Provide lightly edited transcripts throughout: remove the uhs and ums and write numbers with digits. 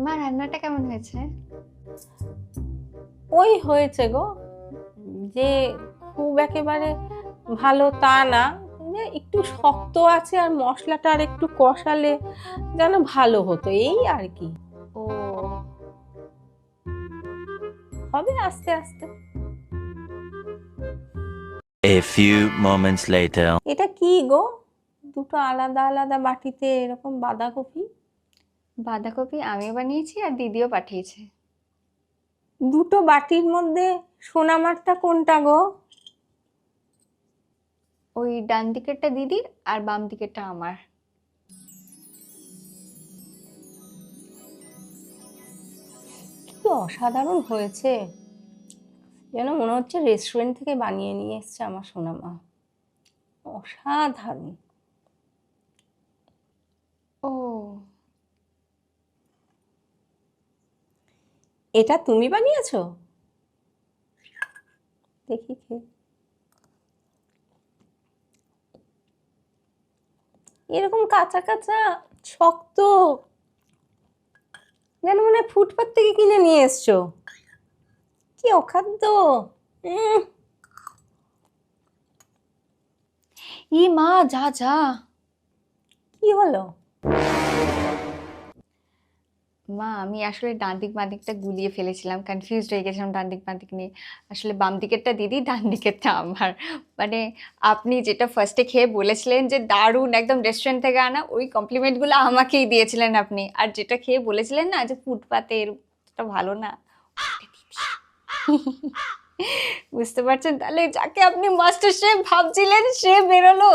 মা রান্নাটা কেমন হয়েছে? ওই হয়েছে গো, যে খুব একেবারে ভালো তা না, যে একটু শক্ত আছে, আর মশলাটা আর একটু কষালে যেন ভালো হতো, এই আর কি। ও, হবে আস্তে আস্তে। A few moments later. এটা কি গো, দুটো আলাদা আলাদা বাটিতে এরকম বাঁধাকপি? বাঁধাকপি আমি বানিয়েছি আর দিদিও পাঠিয়েছে। দুটো বাটির মধ্যে সোনামারটা কোনটা গো? ওই ডান দিকেরটা দিদির আর বাম দিকেরটা আমার। কি অসাধারণ হয়েছে, যেন মনে হচ্ছে রেস্টুরেন্ট থেকে বানিয়ে নিয়ে এসছে আমার সোনামা। অসাধারণ। ও, এটা তুমি বানিয়েছো? দেখি খেয়ে। এরকম কাঁচা কাঁচা শক্ত, যেন মনে হয় ফুটপাত থেকে কিনে নিয়ে এসছো। কি অখাদ্য। ই মা, যা যা। কি হলো? মা আমি আসলে ডান দিক বাঁ দিকটা গুলিয়ে ফেলেছিলাম, কনফিউজড হয়ে গেছিলাম ডান দিক বাঁ দিক নিয়ে। আসলে বাম দিকেরটা দিদি, ডান দিকেরটা আমার। মানে আপনি যেটা ফার্স্টে খেয়ে বলেছিলেন যে দারুণ একদম রেস্টুরেন্ট থেকে আনা, ওই কমপ্লিমেন্টগুলো আমাকেই দিয়েছিলেন আপনি। আর যেটা খেয়ে বলেছিলেন না যে ফুটপাতের, ওটা ভালো না। বুঝতে পারছেন তাহলে, যাকে আপনি মাস্টার শেফ ভাবছিলেন সে বেরোলো।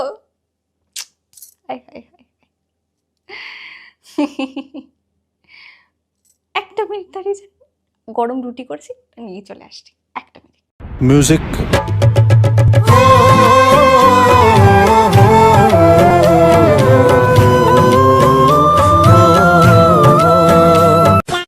হায় হায় হায়। একটা মিনিট দাঁড়িয়ে যান, গরম রুটি করেছি, নিয়ে চলে আসছি, একটা মিনিট। Music.